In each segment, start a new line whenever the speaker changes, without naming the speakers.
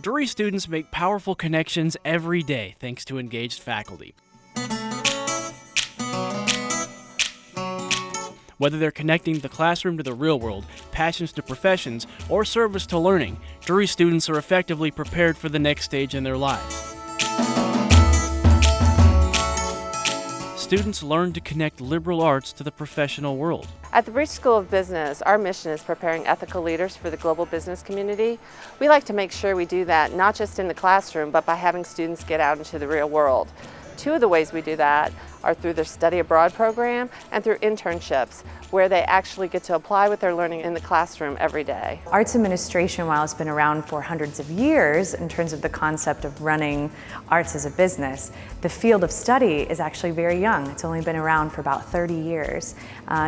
Drury students make powerful connections every day thanks to engaged faculty. Whether they're connecting the classroom to the real world, passions to professions, or service to learning, Drury students are effectively prepared for the next stage in their lives. Students learn to connect liberal arts to the professional world.
At the Drury School of Business, our mission is preparing ethical leaders for the global business community. We like to make sure we do that not just in the classroom, but by having students get out into the real world. Two of the ways we do that are through their study abroad program and through internships, where they actually get to apply what they're learning in the classroom every day.
Arts administration, while it's been around for hundreds of years in terms of the concept of running arts as a business, the field of study is actually very young. It's only been around for about 30 years.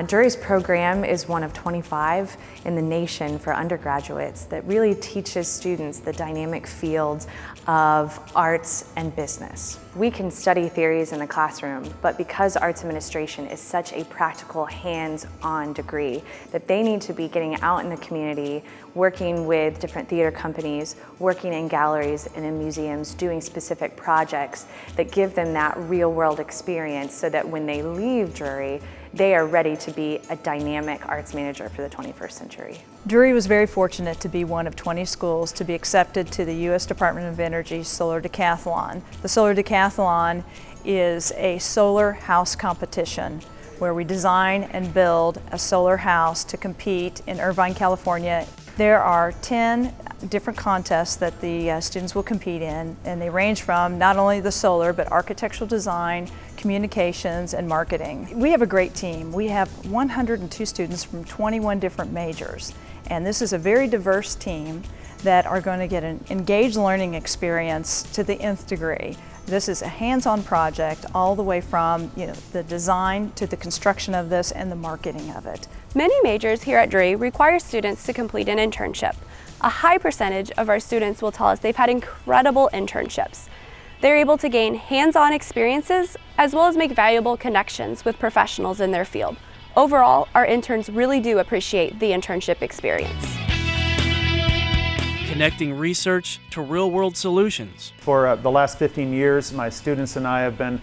Drury's program is one of 25 in the nation for undergraduates that really teaches students the dynamic fields of arts and business. We can study theories in the classroom, but because arts administration is such a practical, hands-on degree, that they need to be getting out in the community, working with different theater companies, working in galleries and in museums, doing specific projects that give them that real-world experience so that when they leave Drury, they are ready to be a dynamic arts manager for the 21st century.
Drury was very fortunate to be one of 20 schools to be accepted to the U.S. Department of Energy's Solar Decathlon. The Solar Decathlon is a solar house competition where we design and build a solar house to compete in Irvine, California. There are 10 different contests that the students will compete in, and they range from not only the solar, but architectural design, communications, and marketing. We have a great team. We have 102 students from 21 different majors, and this is a very diverse team that are going to get an engaged learning experience to the nth degree. This is a hands-on project all the way from the design to the construction of this and the marketing of it.
Many majors here at Drury require students to complete an internship. A high percentage of our students will tell us they've had incredible internships. They're able to gain hands-on experiences as well as make valuable connections with professionals in their field. Overall, our interns really do appreciate the internship experience.
Connecting research to real-world solutions.
For the last 15 years, my students and I have been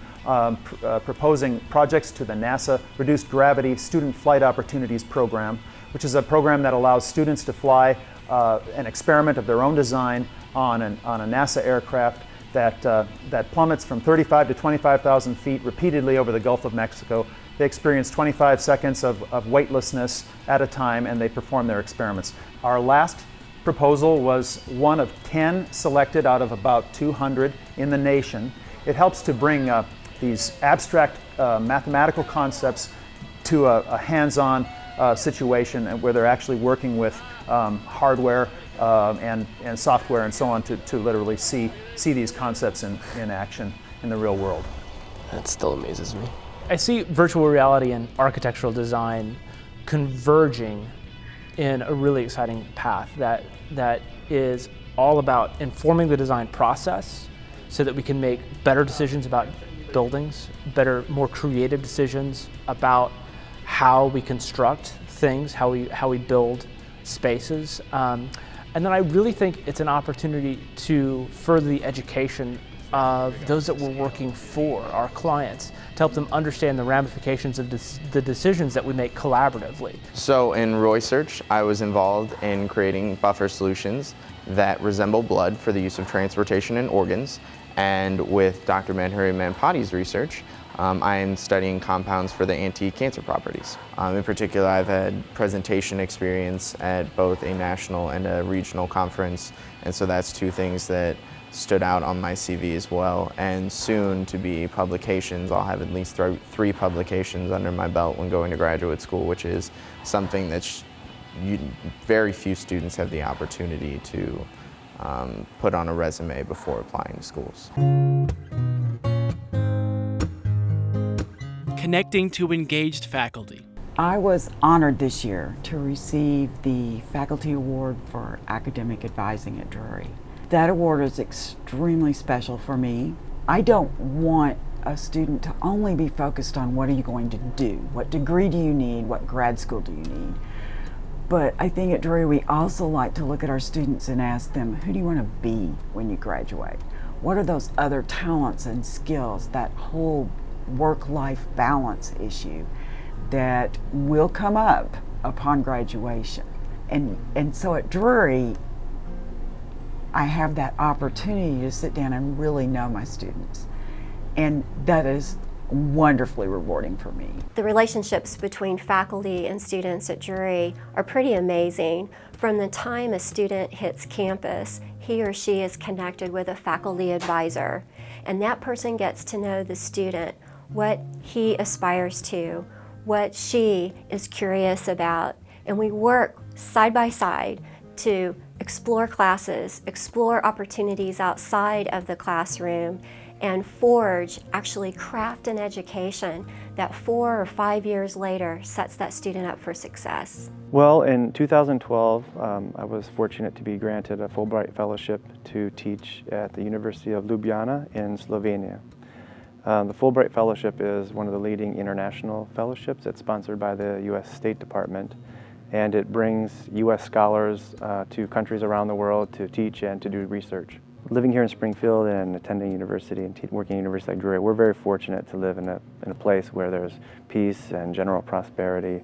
proposing projects to the NASA Reduced Gravity Student Flight Opportunities Program, which is a program that allows students to fly an experiment of their own design on a NASA aircraft that plummets from 35 to 25,000 feet repeatedly over the Gulf of Mexico. They experience 25 seconds of weightlessness at a time, and they perform their experiments. Our last proposal was one of 10 selected out of about 200 in the nation. It helps to bring these abstract mathematical concepts to a hands-on situation where they're actually working with hardware and software and so on to literally see these concepts in action in the real world.
That still amazes me.
I see virtual reality and architectural design converging in a really exciting path that is all about informing the design process so that we can make better decisions about buildings, better, more creative decisions about how we construct things, how we build spaces. And then I really think it's an opportunity to further the education of those that we're working for, our clients, to help them understand the ramifications of the decisions that we make collaboratively.
So in research, I was involved in creating buffer solutions that resemble blood for the use of transportation and organs. And with Dr. Manhuri Manpati's research, I am studying compounds for the anti-cancer properties. In particular, I've had presentation experience at both a national and a regional conference, and so that's two things that stood out on my CV as well. And soon to be publications. I'll have at least three publications under my belt when going to graduate school, which is something that very few students have the opportunity to put on a resume before applying to schools.
Connecting to engaged faculty.
I was honored this year to receive the Faculty Award for Academic Advising at Drury. That award is extremely special for me. I don't want a student to only be focused on what are you going to do, what degree do you need, what grad school do you need. But I think at Drury we also like to look at our students and ask them, who do you want to be when you graduate? What are those other talents and skills, that whole work-life balance issue that will come up upon graduation? And so at Drury, I have that opportunity to sit down and really know my students. And that is wonderfully rewarding for me.
The relationships between faculty and students at Drury are pretty amazing. From the time a student hits campus, he or she is connected with a faculty advisor, and that person gets to know the student, what he aspires to, what she is curious about, and we work side by side to explore classes, explore opportunities outside of the classroom, and forge, actually craft an education that 4 or 5 years later sets that student up for success.
Well, in 2012, I was fortunate to be granted a Fulbright Fellowship to teach at the University of Ljubljana in Slovenia. The Fulbright Fellowship is one of the leading international fellowships. It's sponsored by the U.S. State Department, and it brings U.S. scholars to countries around the world to teach and to do research. Living here in Springfield and attending university and working at University like Drury, we're very fortunate to live in a place where there's peace and general prosperity.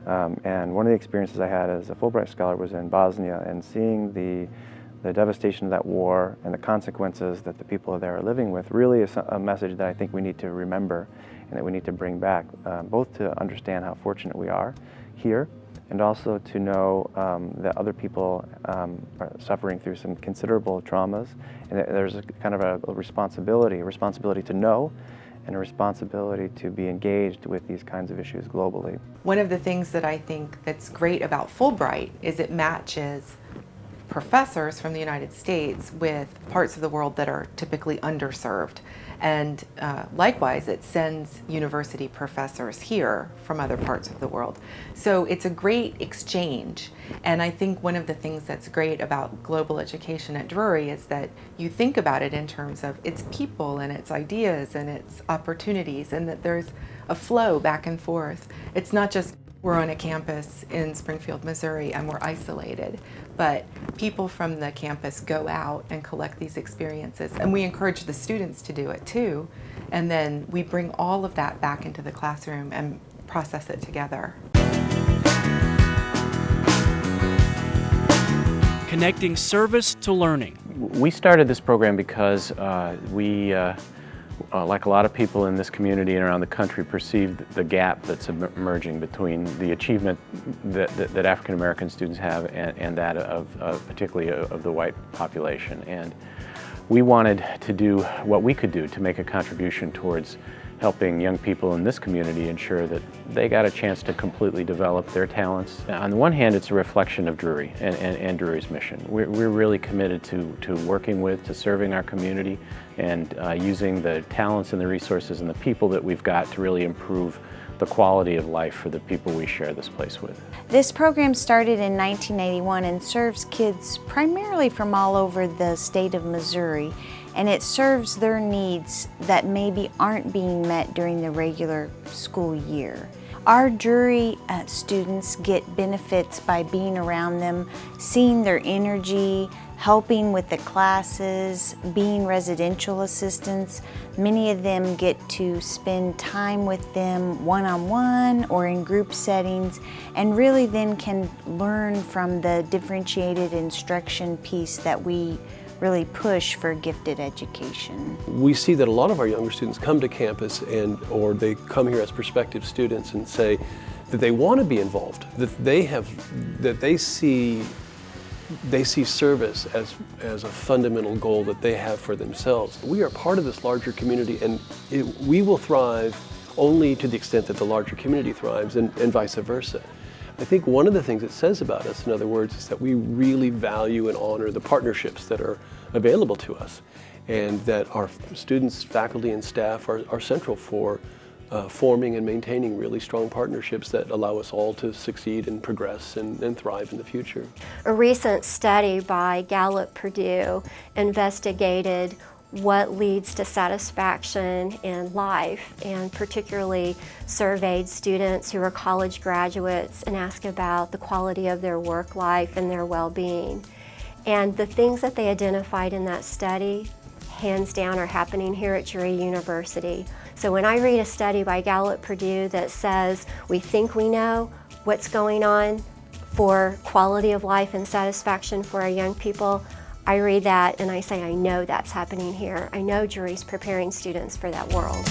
And one of the experiences I had as a Fulbright scholar was in Bosnia, and seeing the devastation of that war and the consequences that the people there are living with really is a message that I think we need to remember and that we need to bring back, both to understand how fortunate we are here, and also to know that other people are suffering through some considerable traumas, and that there's a kind of a responsibility to know, and a responsibility to be engaged with these kinds of issues globally.
One of the things that I think that's great about Fulbright is it matches professors from the United States with parts of the world that are typically underserved. And likewise, it sends university professors here from other parts of the world. So it's a great exchange. And I think one of the things that's great about global education at Drury is that you think about it in terms of its people and its ideas and its opportunities, and that there's a flow back and forth. It's not just we're on a campus in Springfield, Missouri, and we're isolated, but people from the campus go out and collect these experiences, and we encourage the students to do it too, and then we bring all of that back into the classroom and process it together.
Connecting service to learning.
We started this program because we like a lot of people in this community and around the country, perceived the gap that's emerging between the achievement that African American students have and that of particularly of the white population. And we wanted to do what we could do to make a contribution towards helping young people in this community ensure that they got a chance to completely develop their talents. On the one hand, it's a reflection of Drury and Drury's mission. We're really committed to working with, to serving our community, and using the talents and the resources and the people that we've got to really improve the quality of life for the people we share this place with.
This program started in 1981 and serves kids primarily from all over the state of Missouri, and it serves their needs that maybe aren't being met during the regular school year. Our Drury students get benefits by being around them, seeing their energy, helping with the classes, being residential assistants. Many of them get to spend time with them one-on-one or in group settings, and really then can learn from the differentiated instruction piece that we really push for gifted education.
We see that a lot of our younger students come to campus or they come here as prospective students and say that they want to be involved, that they see service as a fundamental goal that they have for themselves. We are part of this larger community, and we will thrive only to the extent that the larger community thrives, and vice versa. I think one of the things it says about us, in other words, is that we really value and honor the partnerships that are available to us, and that our students, faculty, and staff are central for forming and maintaining really strong partnerships that allow us all to succeed and progress and thrive in the future.
A recent study by Gallup Purdue investigated what leads to satisfaction in life, and particularly surveyed students who are college graduates and asked about the quality of their work life and their well-being. And the things that they identified in that study, hands down, are happening here at Drury University. So when I read a study by Gallup Purdue that says we think we know what's going on for quality of life and satisfaction for our young people, I read that and I say, I know that's happening here. I know Drury's preparing students for that world.